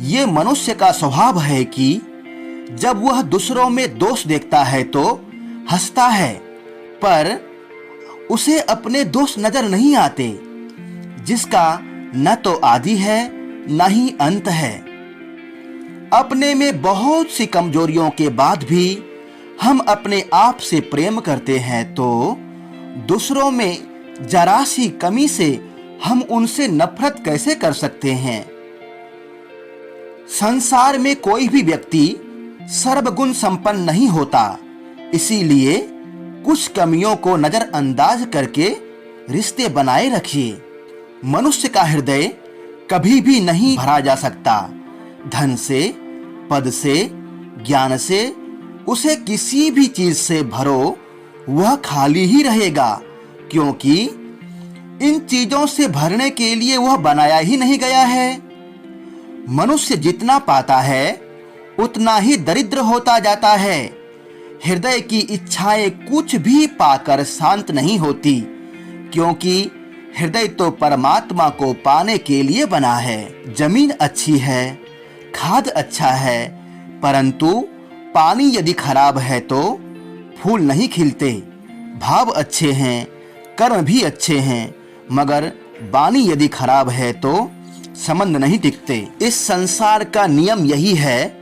ये मनुष्य का स्वभाव है कि जब वह दूसरों में दोष देखता है तो हंसता है, पर उसे अपने दोष नजर नहीं आते, जिसका न तो आदि है न ही अंत है। अपने में बहुत सी कमजोरियों के बाद भी हम अपने आप से प्रेम करते हैं तो दूसरों में जरा सी कमी से हम उनसे नफरत कैसे कर सकते हैं। संसार में कोई भी व्यक्ति सर्वगुण संपन्न नहीं होता, इसीलिए कुछ कमियों को नजरअंदाज करके रिश्ते बनाए रखिए। मनुष्य का हृदय कभी भी नहीं भरा जा सकता। धन से, पद से, ज्ञान से, उसे किसी भी चीज से भरो, वह खाली ही रहेगा, क्योंकि इन चीजों से भरने के लिए वह बनाया ही नहीं गया है। मनुष्य जितना पाता है उतना ही दरिद्र होता जाता है। हृदय की इच्छाएं कुछ भी पाकर शांत नहीं होती, क्योंकि हृदय तो परमात्मा को पाने के लिए बना है। जमीन अच्छी है, खाद अच्छा है, परंतु पानी यदि खराब है तो फूल नहीं खिलते। भाव अच्छे हैं, कर्म भी अच्छे हैं, मगर वाणी यदि खराब है तो संबंध नहीं टिकते। इस संसार का नियम यही है,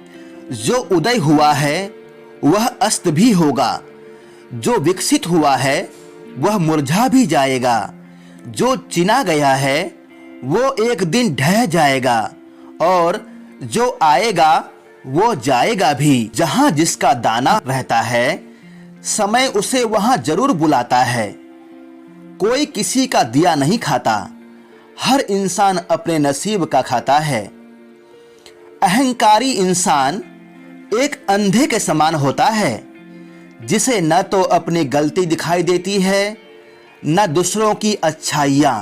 जो उदय हुआ है वह अस्त भी होगा, जो विकसित हुआ है वह मुरझा भी जाएगा, जो चिना गया है वो एक दिन ढह जाएगा, और जो आएगा वो जाएगा भी। जहां जिसका दाना रहता है, समय उसे वहां जरूर बुलाता है। कोई किसी का दिया नहीं खाता, हर इंसान अपने नसीब का खाता है। अहंकारी इंसान एक अंधे के समान होता है, जिसे न तो अपनी गलती दिखाई देती है न दूसरों की अच्छाइयां।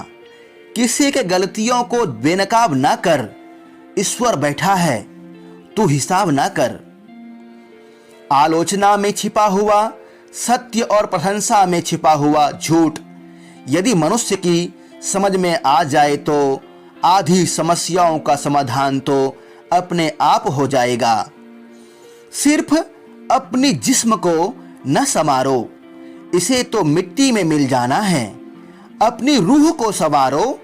किसी के गलतियों को बेनकाब न कर, ईश्वर बैठा है, तू हिसाब न कर। आलोचना में छिपा हुआ सत्य और प्रशंसा में छिपा हुआ झूठ यदि मनुष्य की समझ में आ जाए तो आधी समस्याओं का समाधान तो अपने आप हो जाएगा। सिर्फ अपनी जिस्म को न संवारो, इसे तो मिट्टी में मिल जाना है। अपनी रूह को संवारो,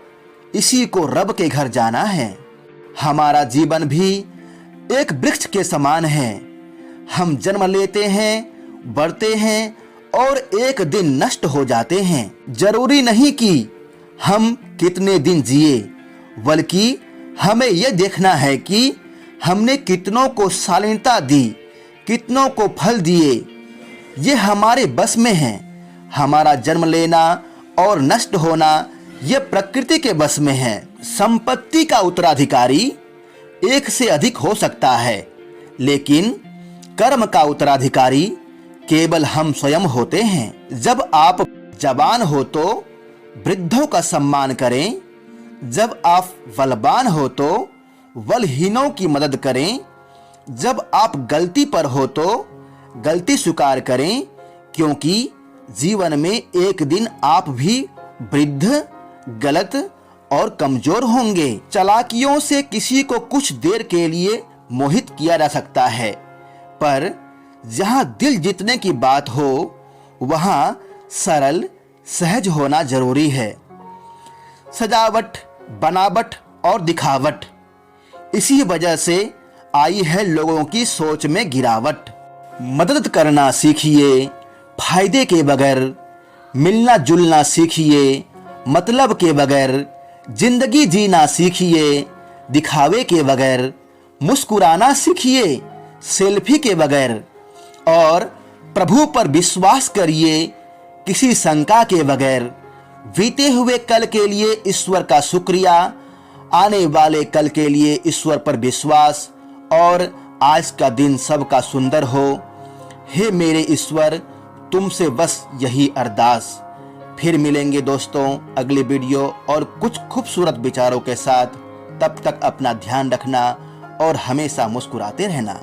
इसी को रब के घर जाना है। हमारा जीवन भी एक वृक्ष के समान है। हम जन्म लेते हैं, बढ़ते हैं और एक दिन नष्ट हो जाते हैं। जरूरी नहीं कि हम कितने दिन जिए, बल्कि हमें यह देखना है कि हमने कितनों को शालीनता दी, कितनों को फल दिए। ये हमारे बस में है। हमारा जन्म लेना और नष्ट होना ये प्रकृति के बस में है। संपत्ति का उत्तराधिकारी एक से अधिक हो सकता है, लेकिन कर्म का उत्तराधिकारी केवल हम स्वयं होते हैं। जब आप जवान हो तो वृद्धों का सम्मान करें, जब आप बलवान हो तो बलहीनों की मदद करें, जब आप गलती पर हो तो गलती स्वीकार करें, क्योंकि जीवन में एक दिन आप भी वृद्ध, गलत और कमजोर होंगे। चालाकियों से किसी को कुछ देर के लिए मोहित किया जा सकता है, पर जहां दिल जीतने की बात हो वहां सरल सहज होना जरूरी है। सजावट, बनावट और दिखावट, इसी वजह से आई है लोगों की सोच में गिरावट। मदद करना सीखिए फायदे के बगैर, मिलना जुलना सीखिए मतलब के बगैर, जिंदगी जीना सीखिए दिखावे के बगैर, मुस्कुराना सीखिए सेल्फी के बगैर, और प्रभु पर विश्वास करिए किसी शंका के बगैर। बीते हुए कल के लिए ईश्वर का शुक्रिया, आने वाले कल के लिए ईश्वर पर विश्वास, और आज का दिन सबका सुंदर हो। हे मेरे ईश्वर, तुमसे बस यही अरदास। फिर मिलेंगे दोस्तों अगली वीडियो और कुछ खूबसूरत विचारों के साथ। तब तक अपना ध्यान रखना और हमेशा मुस्कुराते रहना।